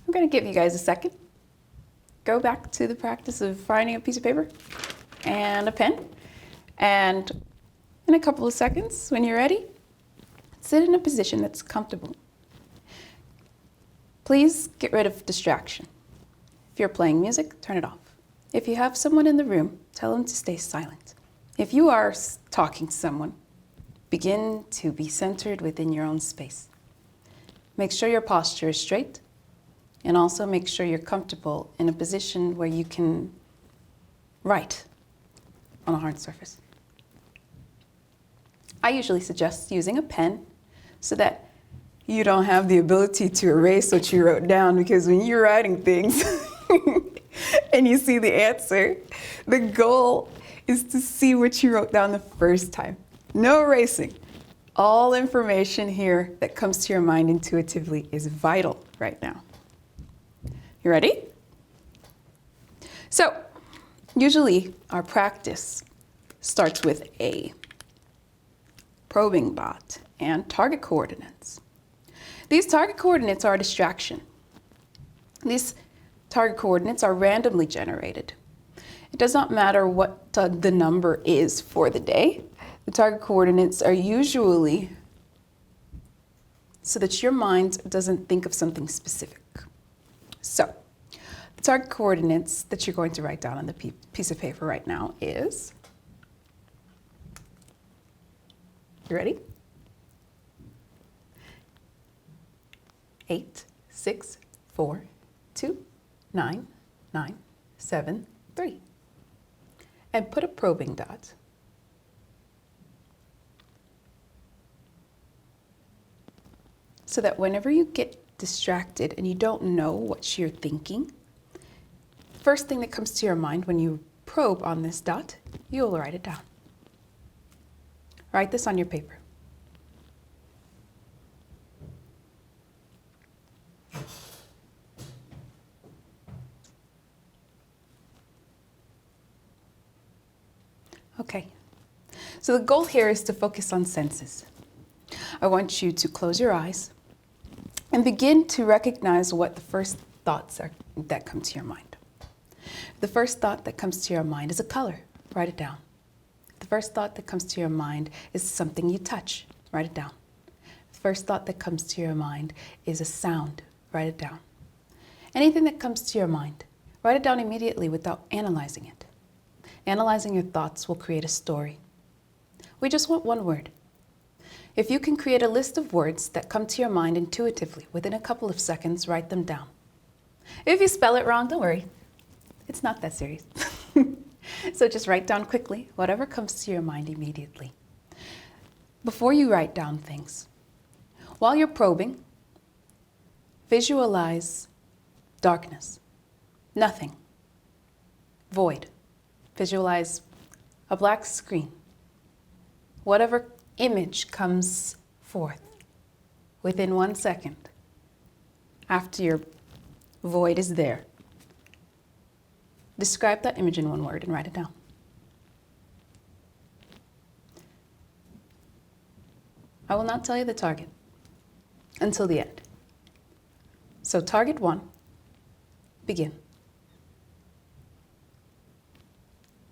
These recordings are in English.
I'm going to give you guys a second. Go back to the practice of finding a piece of paper and a pen. And in a couple of seconds, when you're ready, sit in a position that's comfortable. Please get rid of distraction. If you're playing music, turn it off. If you have someone in the room, tell them to stay silent. If you are talking to someone, begin to be centered within your own space. Make sure your posture is straight, and also make sure you're comfortable in a position where you can write on a hard surface. I usually suggest using a pen so that you don't have the ability to erase what you wrote down, because when you're writing things and you see the answer, the goal is to see what you wrote down the first time. No erasing. All information here that comes to your mind intuitively is vital right now. You ready? So, usually our practice starts with a probing dot and target coordinates. These target coordinates are a distraction. These target coordinates are randomly generated. It does not matter what the number is for the day. The target coordinates are usually so that your mind doesn't think of something specific. So, the target coordinates that you're going to write down on the piece of paper right now is, you ready? 8, 6, 4, 2, 9, 9, 7, 3. And put a probing dot so that whenever you get distracted and you don't know what you're thinking, first thing that comes to your mind when you probe on this dot, you'll write it down. Write this on your paper. Okay, so the goal here is to focus on senses. I want you to close your eyes and begin to recognize what the first thoughts are that come to your mind. The first thought that comes to your mind is a color. Write it down. The first thought that comes to your mind is something you touch. Write it down. The first thought that comes to your mind is a sound. Write it down. Anything that comes to your mind, write it down immediately without analyzing it. Analyzing your thoughts will create a story. We just want one word. If you can create a list of words that come to your mind intuitively within a couple of seconds, write them down. If you spell it wrong, don't worry. It's not that serious. So just write down quickly whatever comes to your mind immediately. Before you write down things, while you're probing, visualize darkness, nothing, void. Visualize a black screen. Whatever image comes forth within 1 second after your void is there, describe that image in one word and write it down. I will not tell you the target until the end. So target 1, begin.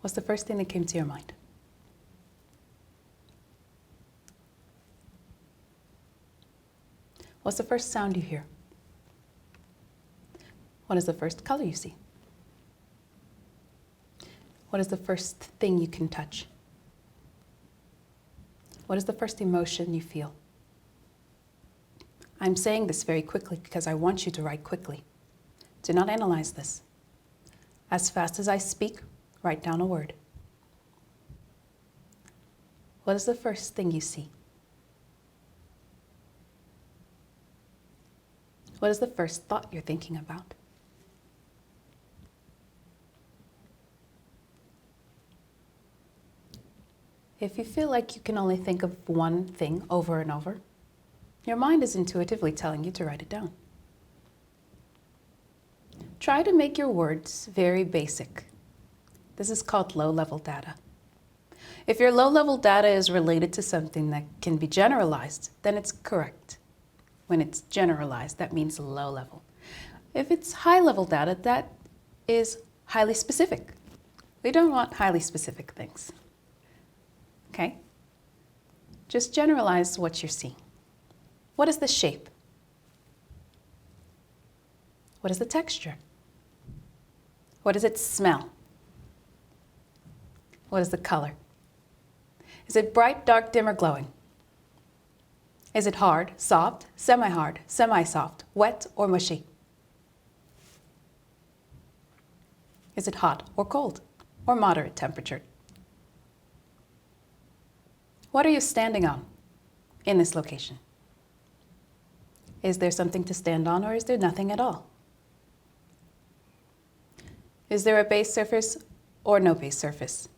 What's the first thing that came to your mind? What's the first sound you hear? What is the first color you see? What is the first thing you can touch? What is the first emotion you feel? I'm saying this very quickly because I want you to write quickly. Do not analyze this. As fast as I speak, write down a word. What is the first thing you see? What is the first thought you're thinking about? If you feel like you can only think of one thing over and over, your mind is intuitively telling you to write it down. Try to make your words very basic. This is called low-level data. If your low-level data is related to something that can be generalized, then it's correct. When it's generalized, that means low level. If it's high-level data, that is highly specific. We don't want highly specific things. Okay? Just generalize what you're seeing. What is the shape? What is the texture? What does it smell? What is the color? Is it bright, dark, dim, or glowing? Is it hard, soft, semi-hard, semi-soft, wet, or mushy? Is it hot or cold, or moderate temperature? What are you standing on in this location? Is there something to stand on, or is there nothing at all? Is there a base surface or no base surface?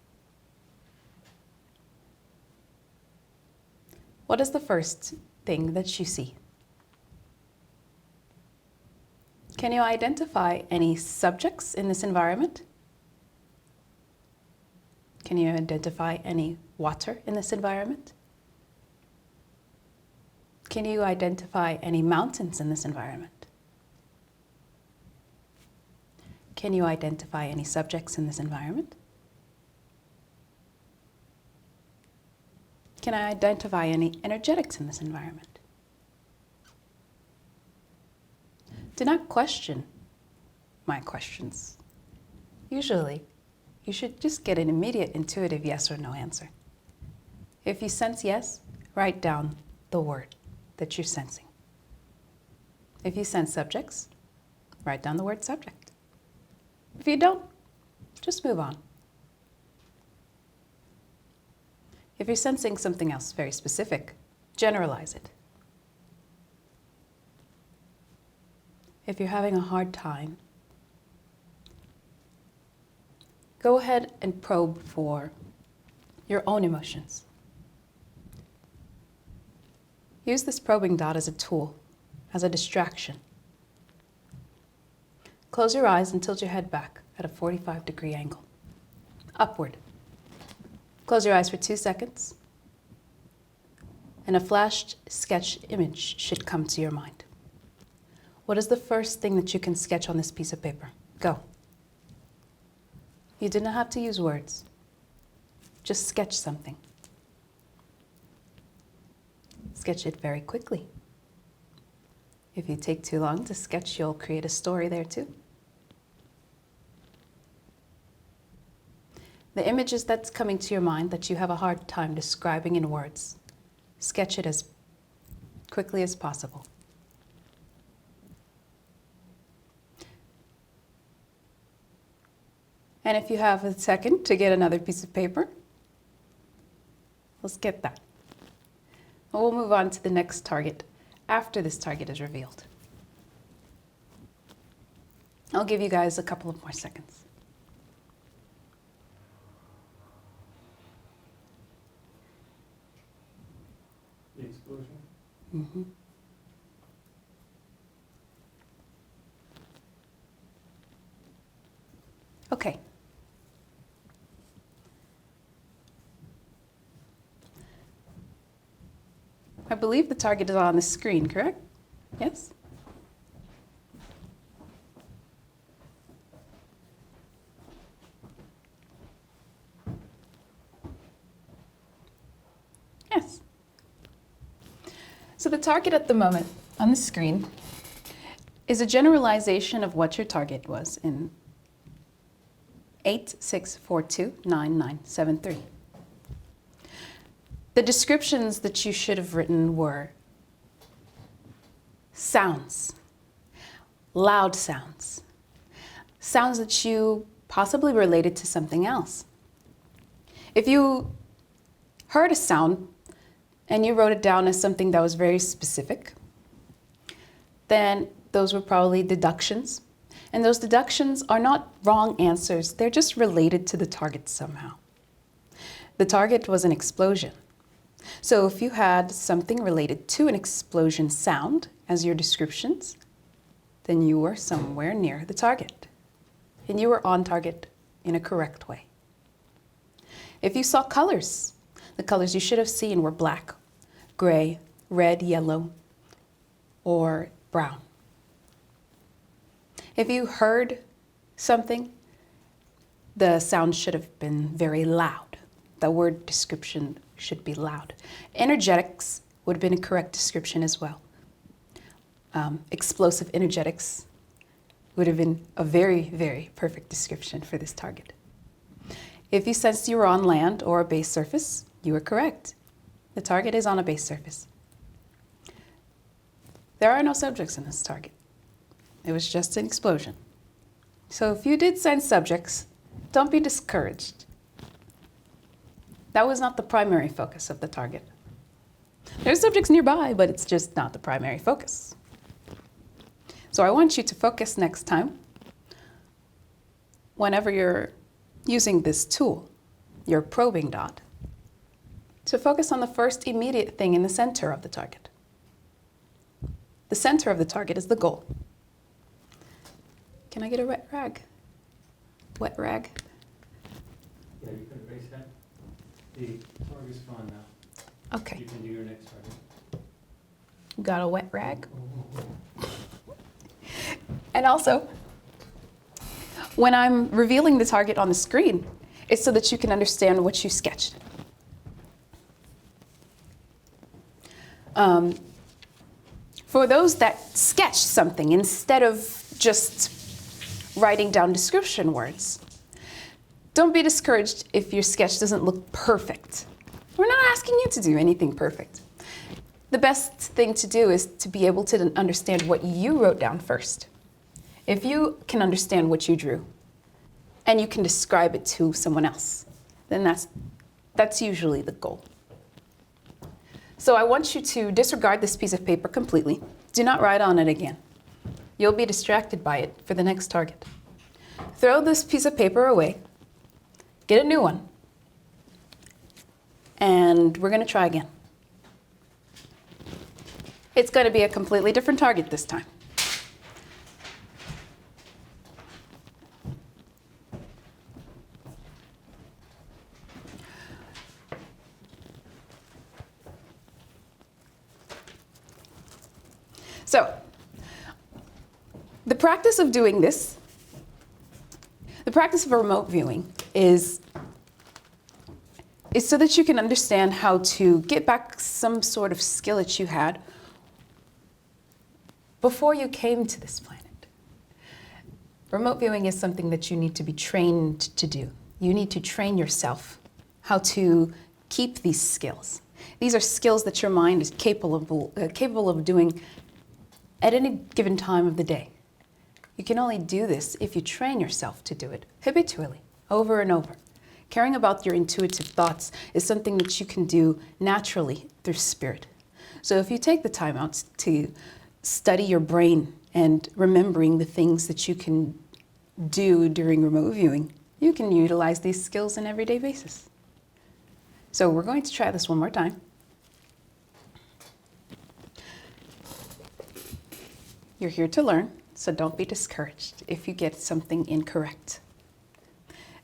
What is the first thing that you see? Can you identify any subjects in this environment? Can you identify any water in this environment? Can you identify any mountains in this environment? Can you identify any subjects in this environment? Can I identify any energetics in this environment? Do not question my questions. Usually, you should just get an immediate intuitive yes or no answer. If you sense yes, write down the word that you're sensing. If you sense subjects, write down the word subject. If you don't, just move on. If you're sensing something else very specific, generalize it. If you're having a hard time, go ahead and probe for your own emotions. Use this probing dot as a tool, as a distraction. Close your eyes and tilt your head back at a 45-degree angle, upward. Close your eyes for 2 seconds, and a flashed sketch image should come to your mind. What is the first thing that you can sketch on this piece of paper? Go. You do not have to use words. Just sketch something. Sketch it very quickly. If you take too long to sketch, you'll create a story there too. The images that's coming to your mind that you have a hard time describing in words, sketch it as quickly as possible. And if you have a second to get another piece of paper, let's get that. We'll move on to the next target after this target is revealed. I'll give you guys a couple of more seconds. The explosion? Mm-hmm. Okay. I believe the target is on the screen, correct? Yes? Yes. So the target at the moment on the screen is a generalization of what your target was in 86429973. The descriptions that you should have written were sounds, loud sounds, sounds that you possibly related to something else. If you heard a sound and you wrote it down as something that was very specific, then those were probably deductions. And those deductions are not wrong answers, they're just related to the target somehow. The target was an explosion. So if you had something related to an explosion sound as your descriptions, then you were somewhere near the target. And you were on target in a correct way. If you saw colors, the colors you should have seen were black, gray, red, yellow, or brown. If you heard something, the sound should have been very loud. The word description should be loud. Energetics would have been a correct description as well. Explosive energetics would have been a very, very perfect description for this target. If you sensed you were on land or a base surface, you were correct. The target is on a base surface. There are no subjects in this target. It was just an explosion. So if you did sense subjects, don't be discouraged. That was not the primary focus of the target. There's subjects nearby, but it's just not the primary focus. So I want you to focus next time, whenever you're using this tool, your probing dot, to focus on the first immediate thing in the center of the target. The center of the target is the goal. Can I get a wet rag? Wet rag? Yeah, you can erase that. The target's gone now. Okay. You can do your next target. Got a wet rag? And also, when I'm revealing the target on the screen, it's so that you can understand what you sketched. For those that sketch something instead of just writing down description words, don't be discouraged if your sketch doesn't look perfect. We're not asking you to do anything perfect. The best thing to do is to be able to understand what you wrote down first. If you can understand what you drew, and you can describe it to someone else, then that's usually the goal. So I want you to disregard this piece of paper completely. Do not write on it again. You'll be distracted by it for the next target. Throw this piece of paper away, get a new one, and we're going to try again. It's going to be a completely different target this time. So, the practice of doing this, the practice of remote viewing is so that you can understand how to get back some sort of skill that you had before you came to this planet. Remote viewing is something that you need to be trained to do. You need to train yourself how to keep these skills. These are skills that your mind is capable of doing at any given time of the day. You can only do this if you train yourself to do it habitually, over and over. Caring about your intuitive thoughts is something that you can do naturally through spirit. So if you take the time out to study your brain and remembering the things that you can do during remote viewing, you can utilize these skills on an everyday basis. So we're going to try this one more time. You're here to learn, so don't be discouraged if you get something incorrect.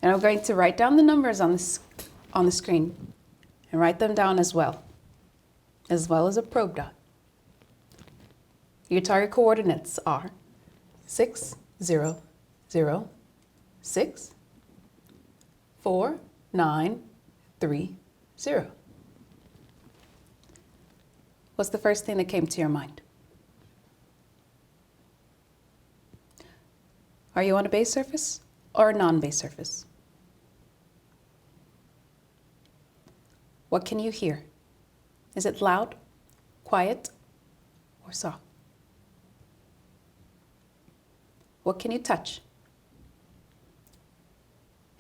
And I'm going to write down the numbers on the screen and write them down as well as a probe dot. Your target coordinates are 6, 0, 0, 6, 4, 9, 3, 0. What's the first thing that came to your mind? Are you on a base surface or a non-base surface? What can you hear? Is it loud, quiet, or soft? What can you touch?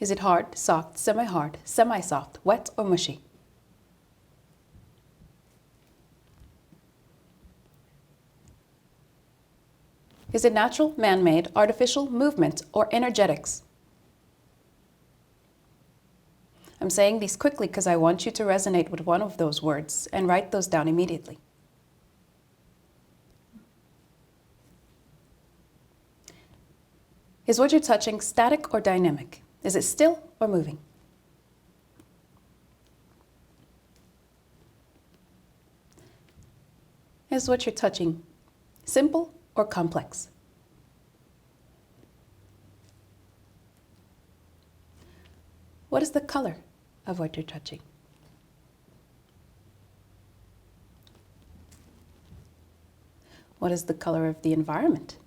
Is it hard, soft, semi-hard, semi-soft, wet, or mushy? Is it natural, man-made, artificial, movement, or energetics? I'm saying these quickly because I want you to resonate with one of those words and write those down immediately. Is what you're touching static or dynamic? Is it still or moving? Is what you're touching simple or complex? What is the color of what you're touching? What is the color of the environment?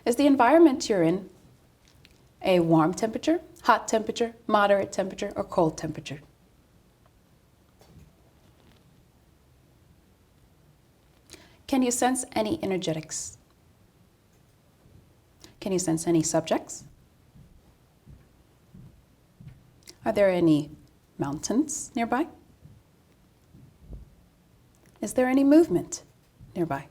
Is the environment you're in a warm temperature, hot temperature, moderate temperature, or cold temperature? Can you sense any energetics? Can you sense any subjects? Are there any mountains nearby? Is there any movement nearby?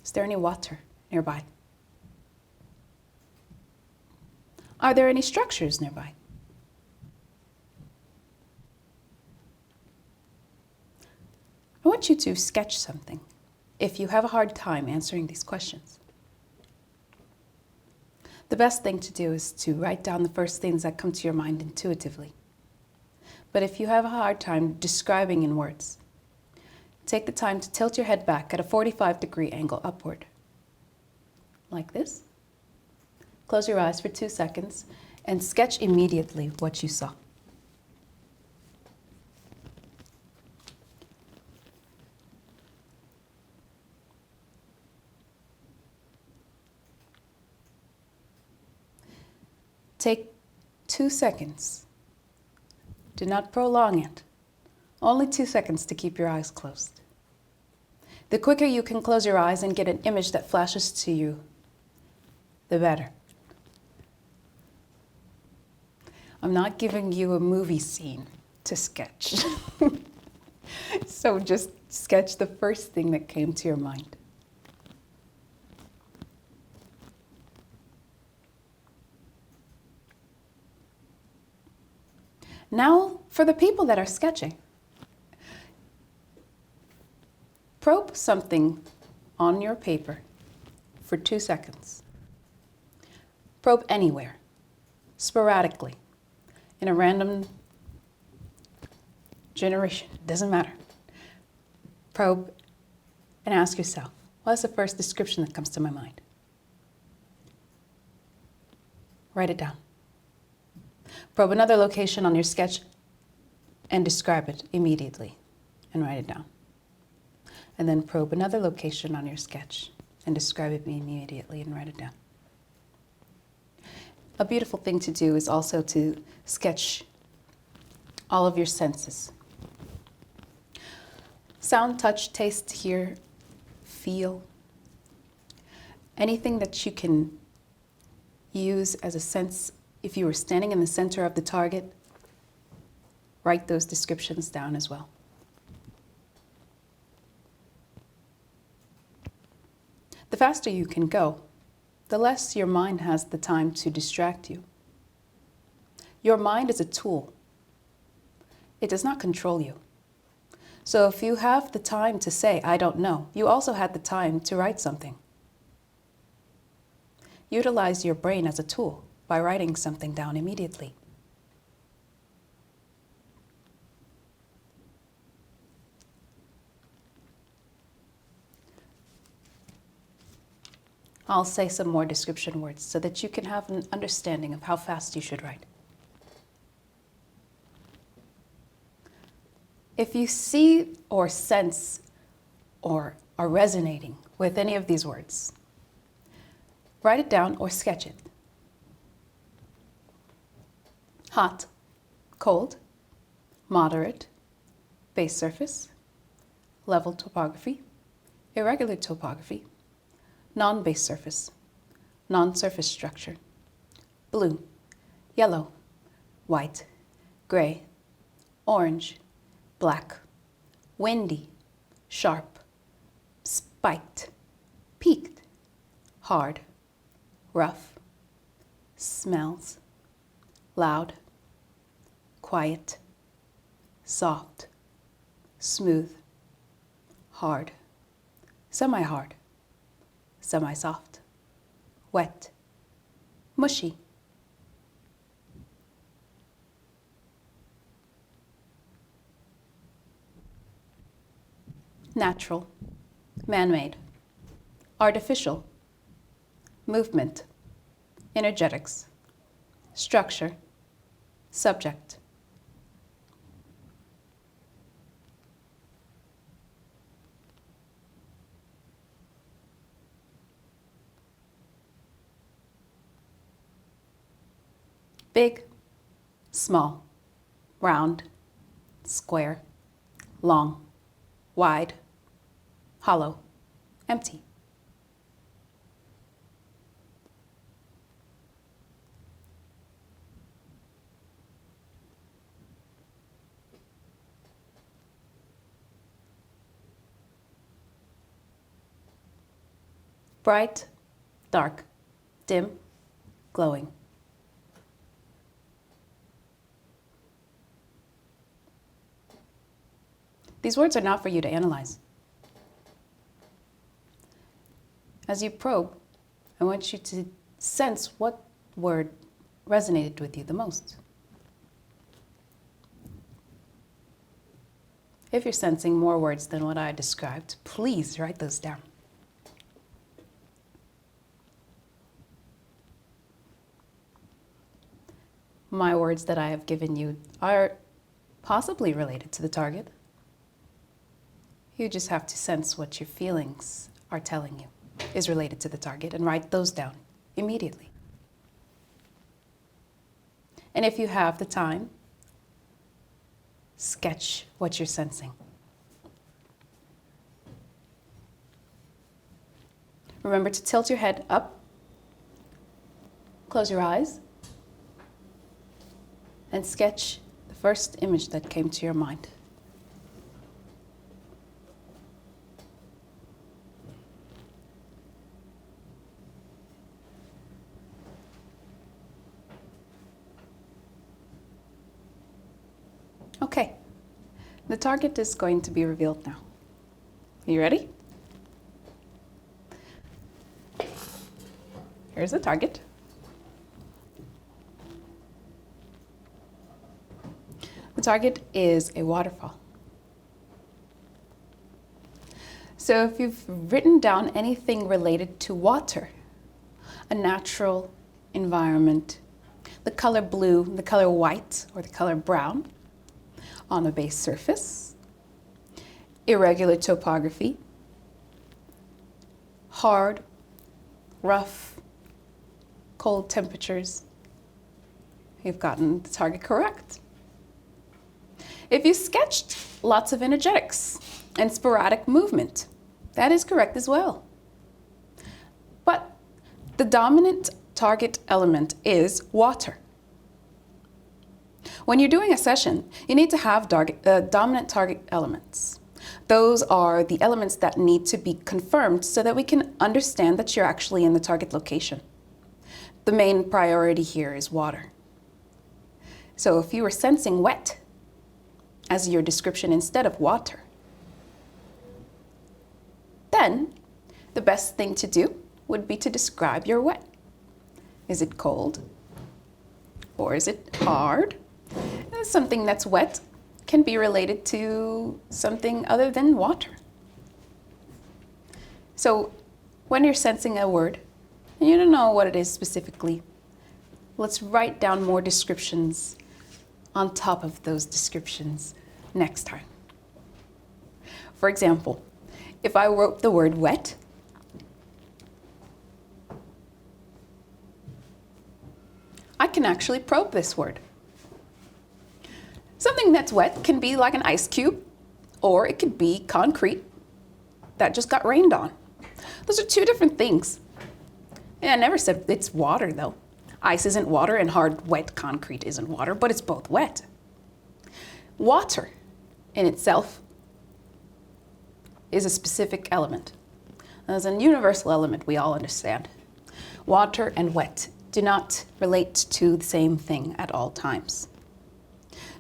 Is there any water nearby? Are there any structures nearby? I want you to sketch something if you have a hard time answering these questions. The best thing to do is to write down the first things that come to your mind intuitively. But if you have a hard time describing in words, take the time to tilt your head back at a 45-degree angle upward. Like this. Close your eyes for 2 seconds and sketch immediately what you saw. Take 2 seconds. Do not prolong it. Only 2 seconds to keep your eyes closed. The quicker you can close your eyes and get an image that flashes to you, the better. I'm not giving you a movie scene to sketch. So just sketch the first thing that came to your mind. Now, for the people that are sketching, probe something on your paper for 2 seconds. Probe anywhere, sporadically, in a random generation, doesn't matter. Probe and ask yourself, what's the first description that comes to my mind? Write it down. Probe another location on your sketch and describe it immediately and write it down. And then probe another location on your sketch and describe it immediately and write it down. A beautiful thing to do is also to sketch all of your senses. Sound, touch, taste, hear, feel. Anything that you can use as a sense. If you were standing in the center of the target, write those descriptions down as well. The faster you can go, the less your mind has the time to distract you. Your mind is a tool. It does not control you. So if you have the time to say, I don't know, you also had the time to write something. Utilize your brain as a tool by writing something down immediately. I'll say some more description words so that you can have an understanding of how fast you should write. If you see or sense or are resonating with any of these words, write it down or sketch it. Hot, cold, moderate, base surface, level topography, irregular topography, non-base surface, non-surface structure, blue, yellow, white, gray, orange, black, windy, sharp, spiked, peaked, hard, rough, smells, loud, quiet, soft, smooth, hard, semi-hard, semi-soft, wet, mushy. Natural, man-made, artificial, movement, energetics, structure, subject. Big, small, round, square, long, wide, hollow, empty. Bright, dark, dim, glowing. These words are not for you to analyze. As you probe, I want you to sense what word resonated with you the most. If you're sensing more words than what I described, please write those down. My words that I have given you are possibly related to the target. You just have to sense what your feelings are telling you is related to the target and write those down immediately. And if you have the time, sketch what you're sensing. Remember to tilt your head up, close your eyes, and sketch the first image that came to your mind. Okay, the target is going to be revealed now. Are you ready? Here's the target. The target is a waterfall. So if you've written down anything related to water, a natural environment, the color blue, the color white, or the color brown on a base surface, irregular topography, hard, rough, cold temperatures, you've gotten the target correct. If you sketched lots of energetics and sporadic movement, that is correct as well. But the dominant target element is water. When you're doing a session, you need to have dominant target elements. Those are the elements that need to be confirmed so that we can understand that you're actually in the target location. The main priority here is water. So if you were sensing wet as your description instead of water, then the best thing to do would be to describe your wet. Is it cold? Or is it hard? Something that's wet can be related to something other than water. So when you're sensing a word, and you don't know what it is specifically, let's write down more descriptions on top of those descriptions next time. For example, if I wrote the word wet, I can actually probe this word. Something that's wet can be like an ice cube, or it could be concrete that just got rained on. Those are two different things. And I never said it's water though. Ice isn't water and hard, wet concrete isn't water, but it's both wet. Water in itself is a specific element. As a universal element we all understand. Water and wet do not relate to the same thing at all times.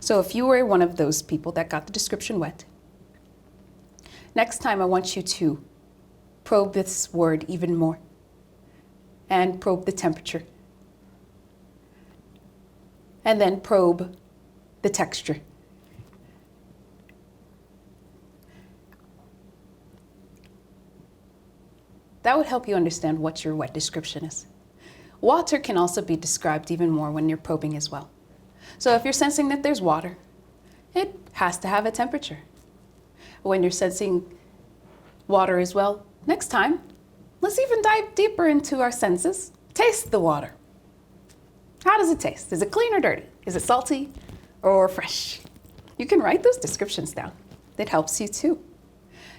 So if you were one of those people that got the description wet, next time I want you to probe this word even more and probe the temperature and then probe the texture. That would help you understand what your wet description is. Water can also be described even more when you're probing as well. So if you're sensing that there's water, it has to have a temperature. When you're sensing water as well, next time, let's even dive deeper into our senses. Taste the water. How does it taste? Is it clean or dirty? Is it salty or fresh? You can write those descriptions down. It helps you too.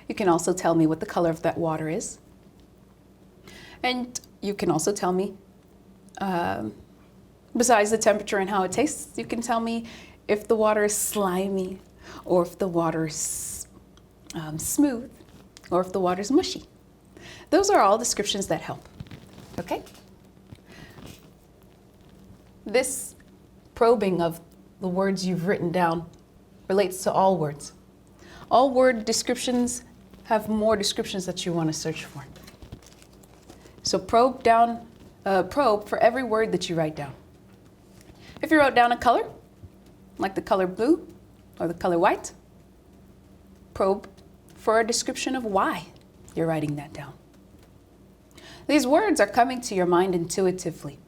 You can also tell me what the color of that water is. And you can also tell me, besides the temperature and how it tastes, you can tell me if the water is slimy, or if the water is smooth, or if the water is mushy. Those are all descriptions that help, okay? This probing of the words you've written down relates to all words. All word descriptions have more descriptions that you want to search for. So probe for every word that you write down. If you wrote down a color, like the color blue or the color white, probe for a description of why you're writing that down. These words are coming to your mind intuitively.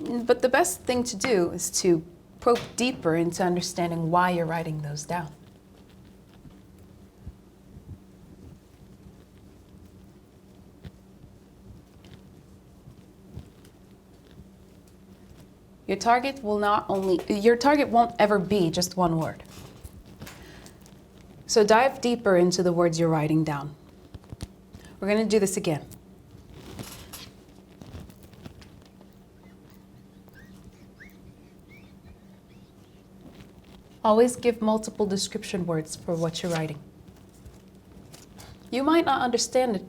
But the best thing to do is to probe deeper into understanding why you're writing those down. Your target won't ever be just one word. So dive deeper into the words you're writing down. We're going to do this again. Always give multiple description words for what you're writing. You might not understand it,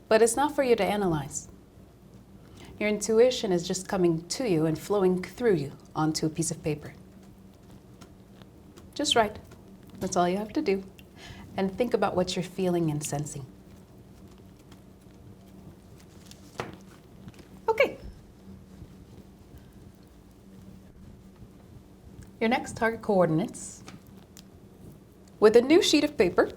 but it's not for you to analyze. Your intuition is just coming to you and flowing through you onto a piece of paper. Just write. That's all you have to do. And think about what you're feeling and sensing. Okay. Your next target coordinates with a new sheet of paper.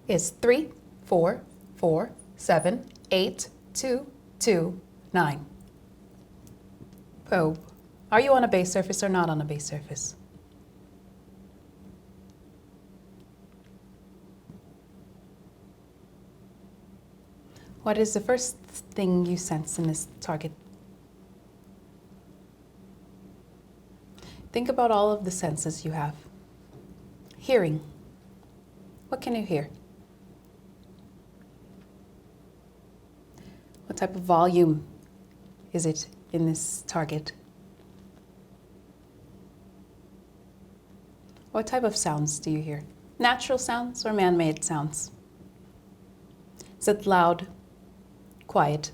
Is 3, 4, 4, 7, 8, 2, 2, 9. Probe. Are you on a base surface or not on a base surface? What is the first thing you sense in this target? Think about all of the senses you have. Hearing. What can you hear? What type of volume is it in this target? What type of sounds do you hear? Natural sounds or man-made sounds? Is it loud, quiet,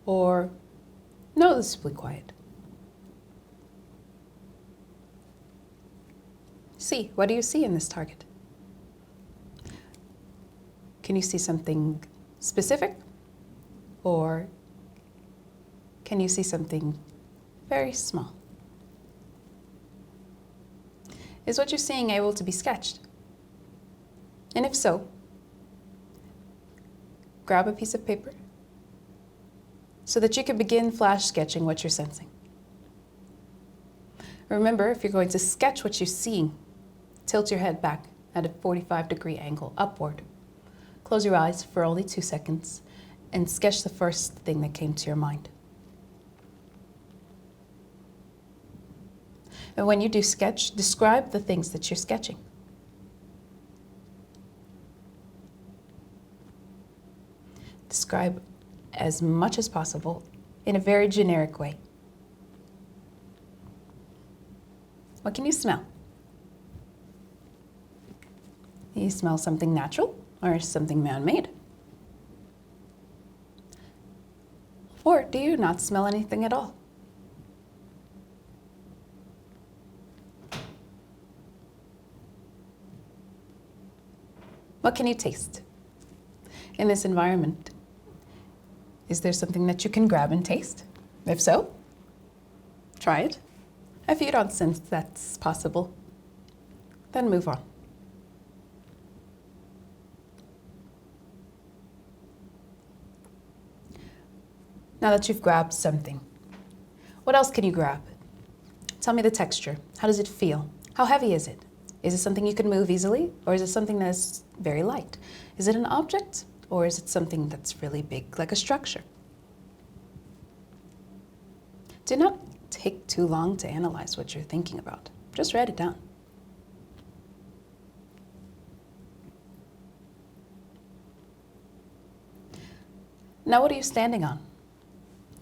or noticeably quiet? See, what do you see in this target? Can you see something specific? Or can you see something very small? Is what you're seeing able to be sketched? And if so, grab a piece of paper so that you can begin flash sketching what you're sensing. Remember, if you're going to sketch what you're seeing, tilt your head back at a 45-degree angle upward. Close your eyes for only 2 seconds and sketch the first thing that came to your mind. And when you do sketch, describe the things that you're sketching. Describe as much as possible in a very generic way. What can you smell? Do you smell something natural or something man-made? Or do you not smell anything at all? What can you taste? In this environment, is there something that you can grab and taste? If so, try it. If you don't sense that's possible, then move on. Now that you've grabbed something, what else can you grab? Tell me the texture. How does it feel? How heavy is it? Is it something you can move easily, or is it something that's very light? Is it an object, or is it something that's really big, like a structure? Do not take too long to analyze what you're thinking about. Just write it down. Now what are you standing on?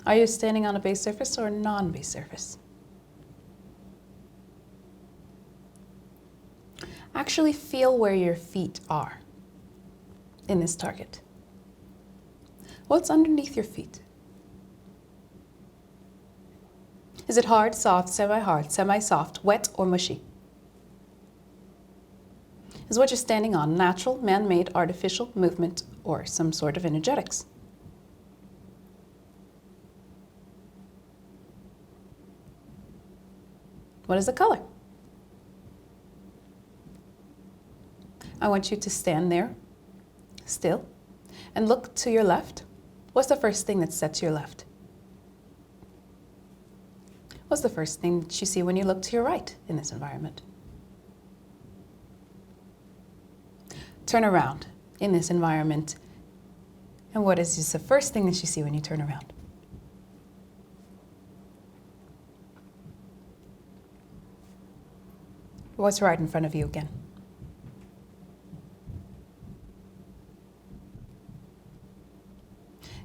Are you standing on a base surface or a non-base surface? Actually feel where your feet are in this target. What's underneath your feet? Is it hard, soft, semi-hard, semi-soft, wet, or mushy? Is what you're standing on natural, man-made, artificial, movement, or some sort of energetics? What is the color? I want you to stand there, still, and look to your left. What's the first thing that's set to your left? What's the first thing that you see when you look to your right in this environment? Turn around in this environment, and what is the first thing that you see when you turn around? What's right in front of you again?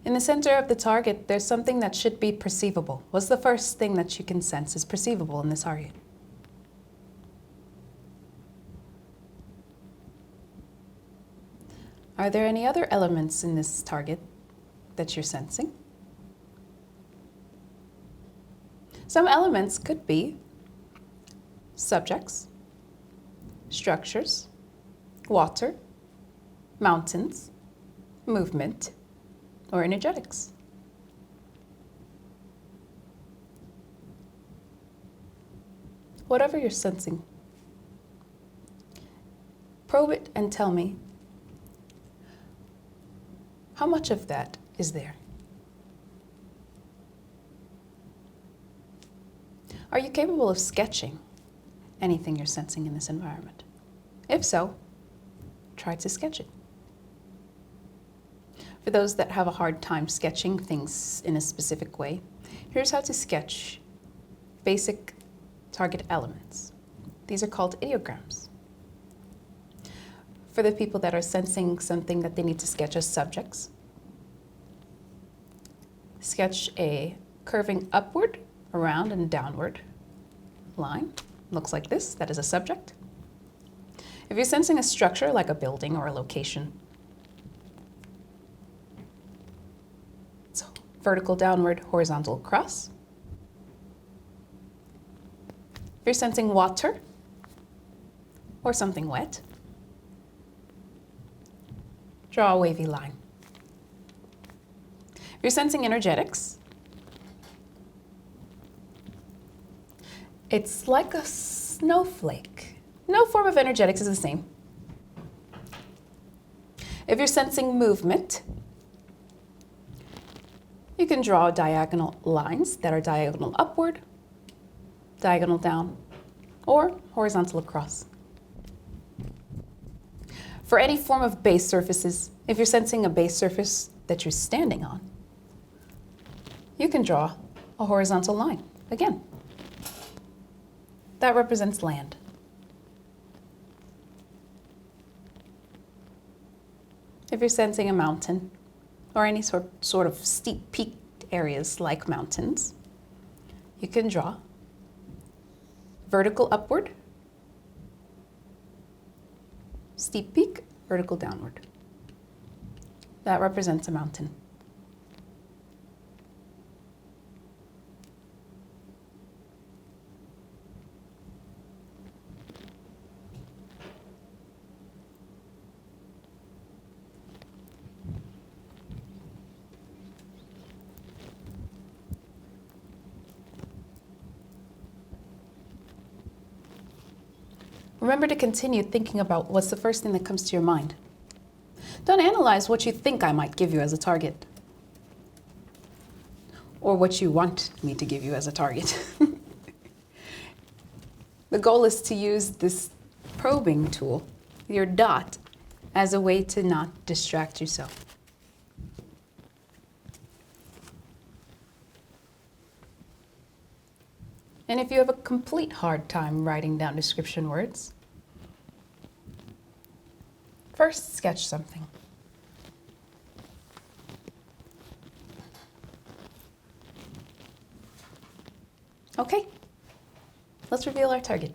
In the center of the target, there's something that should be perceivable. What's the first thing that you can sense is perceivable in this target? Are there any other elements in this target that you're sensing? Some elements could be subjects, structures, water, mountains, movement, or energetics. Whatever you're sensing, probe it and tell me how much of that is there. Are you capable of sketching anything you're sensing in this environment? If so, try to sketch it. For those that have a hard time sketching things in a specific way, here's how to sketch basic target elements. These are called ideograms. For the people that are sensing something that they need to sketch as subjects, sketch a curving upward, around, and downward line. Looks like this. That is a subject. If you're sensing a structure like a building or a location, it's vertical downward, horizontal across. If you're sensing water or something wet, draw a wavy line. If you're sensing energetics, it's like a snowflake. No form of energetics is the same. If you're sensing movement, you can draw diagonal lines that are diagonal upward, diagonal down, or horizontal across. For any form of base surfaces, if you're sensing a base surface that you're standing on, you can draw a horizontal line. Again, that represents land. If you're sensing a mountain or any sort of steep peaked areas like mountains, you can draw vertical upward, steep peak, vertical downward. That represents a mountain. Remember to continue thinking about what's the first thing that comes to your mind. Don't analyze what you think I might give you as a target, or what you want me to give you as a target. The goal is to use this probing tool, your dot, as a way to not distract yourself. And if you have a complete hard time writing down description words, first sketch something. Okay, let's reveal our target.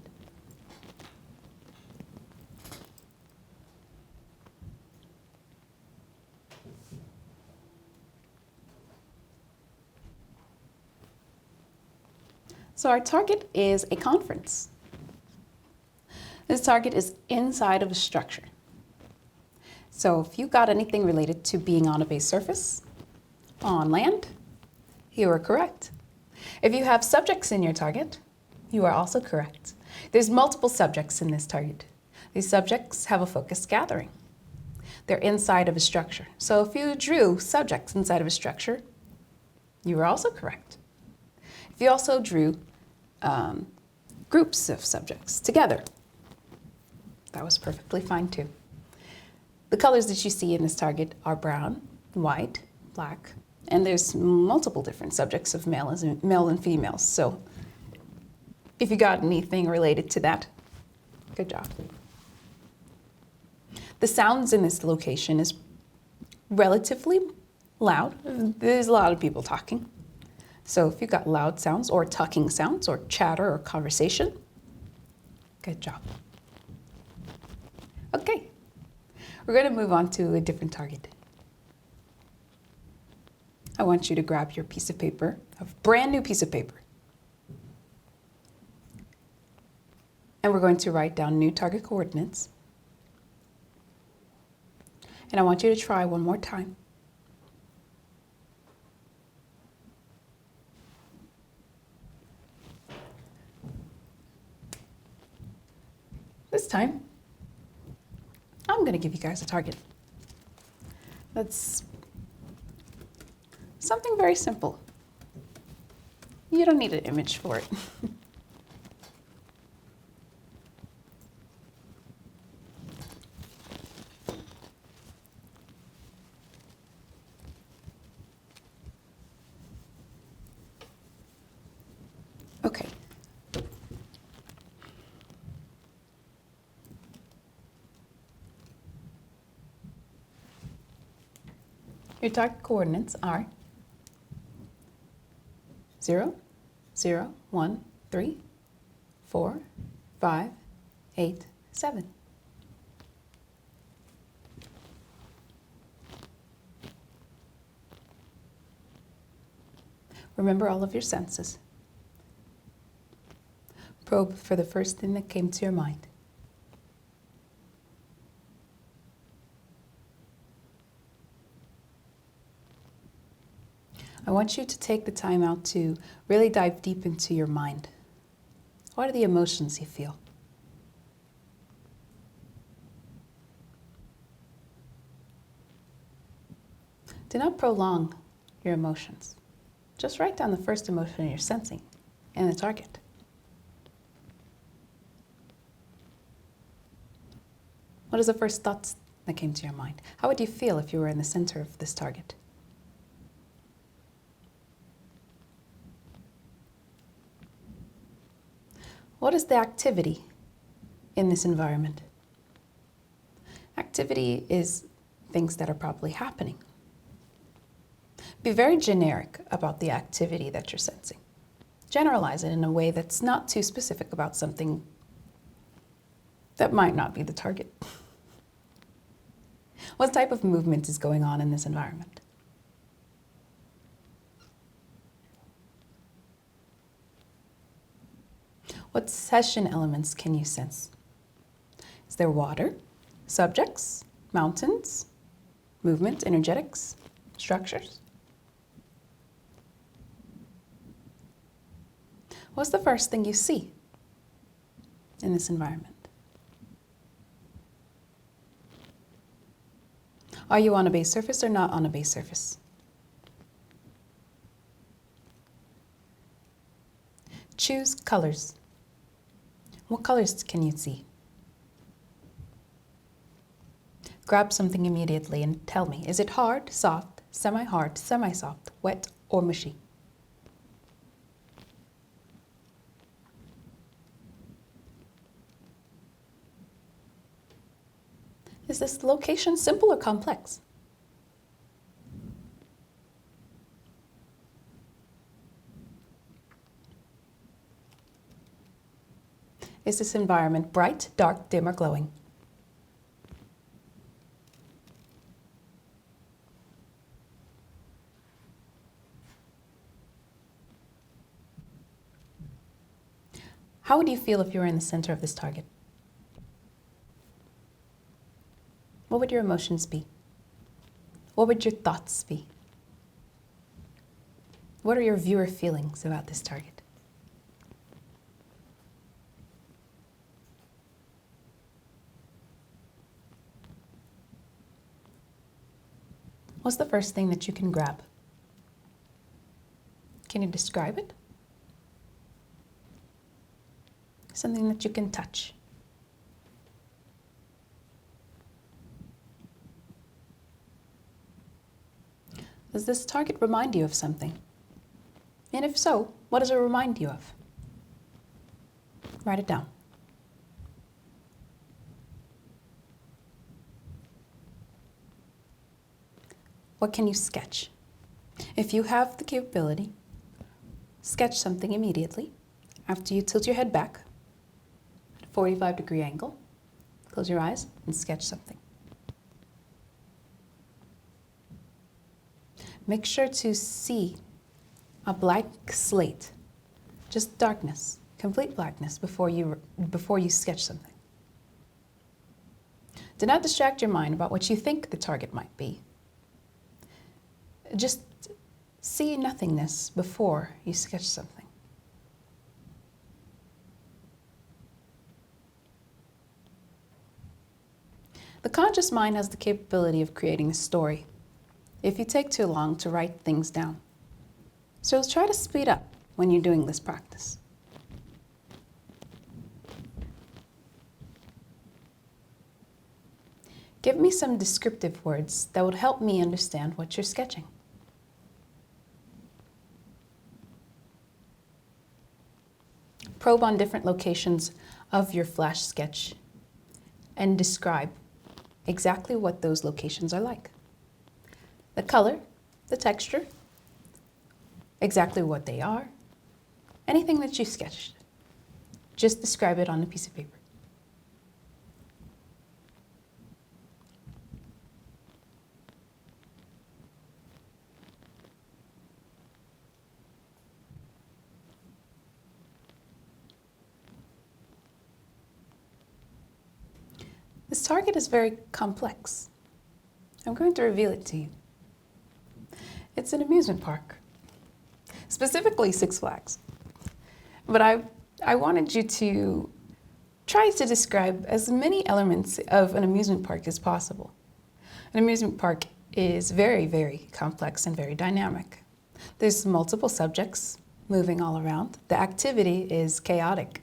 So our target is a conference. This target is inside of a structure. So if you got anything related to being on a base surface, on land, you are correct. If you have subjects in your target, you are also correct. There's multiple subjects in this target. These subjects have a focused gathering. They're inside of a structure. So if you drew subjects inside of a structure, you are also correct. If you also drew groups of subjects together, that was perfectly fine too. The colors that you see in this target are brown, white, black, and there's multiple different subjects of male and females. So if you got anything related to that, good job. The sounds in this location is relatively loud. There's a lot of people talking. So if you got loud sounds or talking sounds or chatter or conversation, good job. Okay, we're going to move on to a different target. I want you to grab your piece of paper, a brand new piece of paper. And we're going to write down new target coordinates. And I want you to try one more time. This time, I'm going to give you guys a target. That's something very simple. You don't need an image for it. Okay. Your target coordinates are 0, 0, 1, 3, 4, 5, 8, 7. Remember all of your senses. Probe for the first thing that came to your mind. I want you to take the time out to really dive deep into your mind. What are the emotions you feel? Do not prolong your emotions. Just write down the first emotion you're sensing in the target. What is the first thoughts that came to your mind? How would you feel if you were in the center of this target? What is the activity in this environment? Activity is things that are probably happening. Be very generic about the activity that you're sensing. Generalize it in a way that's not too specific about something that might not be the target. What type of movement is going on in this environment? What session elements can you sense? Is there water, subjects, mountains, movement, energetics, structures? What's the first thing you see in this environment? Are you on a base surface or not on a base surface? Choose colors. What colors can you see? Grab something immediately and tell me, is it hard, soft, semi-hard, semi-soft, wet, or mushy? Is this location simple or complex? Is this environment bright, dark, dim, or glowing? How would you feel if you were in the center of this target? What would your emotions be? What would your thoughts be? What are your viewer feelings about this target? What's the first thing that you can grab? Can you describe it? Something that you can touch. Does this target remind you of something? And if so, what does it remind you of? Write it down. What can you sketch? If you have the capability, sketch something immediately after you tilt your head back at a 45-degree angle. Close your eyes and sketch something. Make sure to see a blank slate, just darkness, complete blackness before you sketch something. Do not distract your mind about what you think the target might be. Just see nothingness before you sketch something. The conscious mind has the capability of creating a story if you take too long to write things down. So try to speed up when you're doing this practice. Give me some descriptive words that would help me understand what you're sketching. Probe on different locations of your flash sketch and describe exactly what those locations are like. The color, the texture, exactly what they are, anything that you sketched. Just describe it on a piece of paper. This target is very complex. I'm going to reveal it to you. It's an amusement park, specifically Six Flags. But I wanted you to try to describe as many elements of an amusement park as possible. An amusement park is very, very complex and very dynamic. There's multiple subjects moving all around. The activity is chaotic.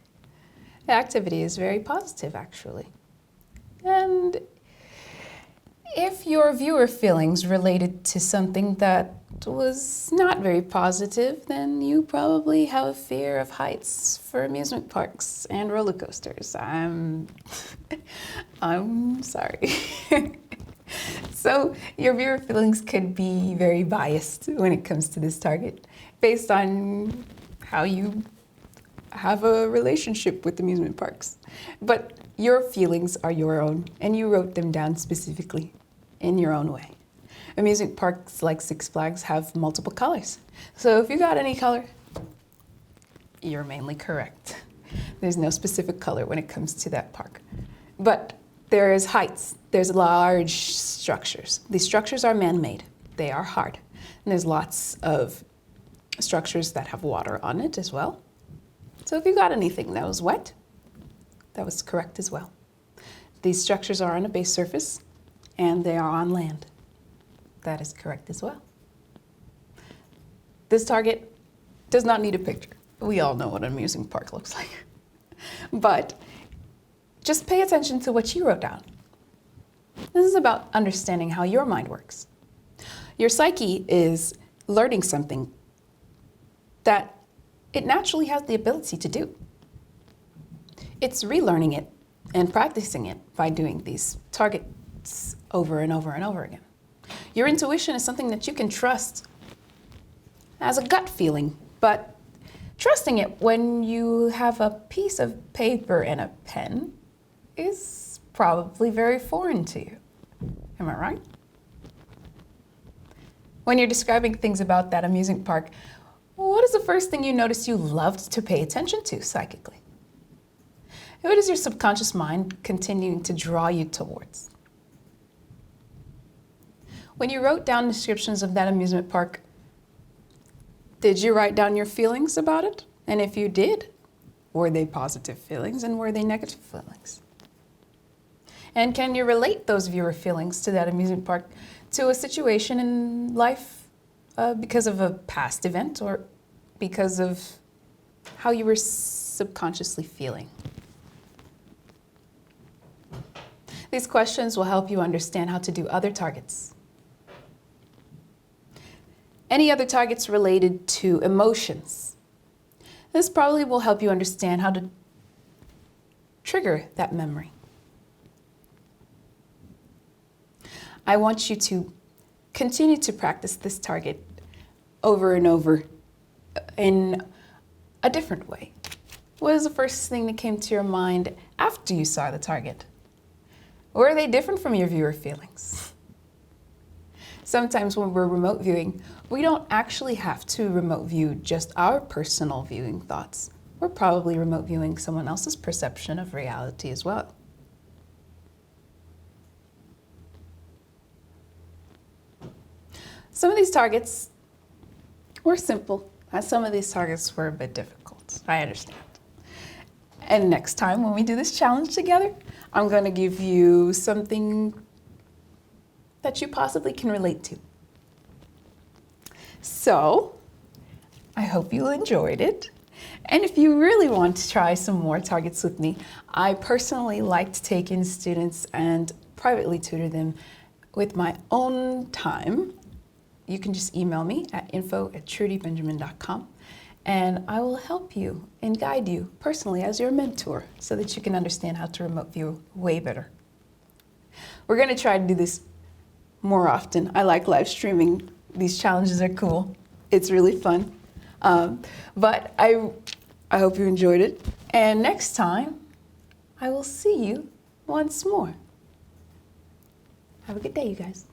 The activity is very positive, actually. And if your viewer feelings related to something that was not very positive, then you probably have a fear of heights for amusement parks and roller coasters. I'm sorry. So your viewer feelings could be very biased when it comes to this target, based on how you have a relationship with amusement parks. But your feelings are your own, and you wrote them down specifically in your own way. Amusement parks like Six Flags have multiple colors. So if you got any color, you're mainly correct. There's no specific color when it comes to that park. But there is heights. There's large structures. These structures are man-made. They are hard. And there's lots of structures that have water on it as well. So if you got anything that was wet, that was correct as well. These structures are on a base surface, and they are on land. That is correct as well. This target does not need a picture. We all know what an amusement park looks like. But just pay attention to what you wrote down. This is about understanding how your mind works. Your psyche is learning something that it naturally has the ability to do. It's relearning it and practicing it by doing these targets over and over and over again. Your intuition is something that you can trust as a gut feeling, but trusting it when you have a piece of paper and a pen is probably very foreign to you. Am I right? When you're describing things about that amusement park, what is the first thing you noticed you loved to pay attention to psychically? What is your subconscious mind continuing to draw you towards? When you wrote down descriptions of that amusement park, did you write down your feelings about it? And if you did, were they positive feelings and were they negative feelings? And can you relate those viewer feelings to that amusement park to a situation in life because of a past event or because of how you were subconsciously feeling? These questions will help you understand how to do other targets. Any other targets related to emotions. This probably will help you understand how to trigger that memory. I want you to continue to practice this target over and over in a different way. What is the first thing that came to your mind after you saw the target? Or are they different from your viewer feelings? Sometimes when we're remote viewing, we don't actually have to remote view just our personal viewing thoughts. We're probably remote viewing someone else's perception of reality as well. Some of these targets were simple, and some of these targets were a bit difficult. I understand. And next time when we do this challenge together, I'm going to give you something that you possibly can relate to. So, I hope you enjoyed it. And if you really want to try some more targets with me, I personally like to take in students and privately tutor them with my own time. You can just email me at info@trudybenjamin.com. And I will help you and guide you personally as your mentor so that you can understand how to remote view way better. We're going to try to do this more often. I like live streaming. These challenges are cool. It's really fun. But I hope you enjoyed it. And next time, I will see you once more. Have a good day, you guys.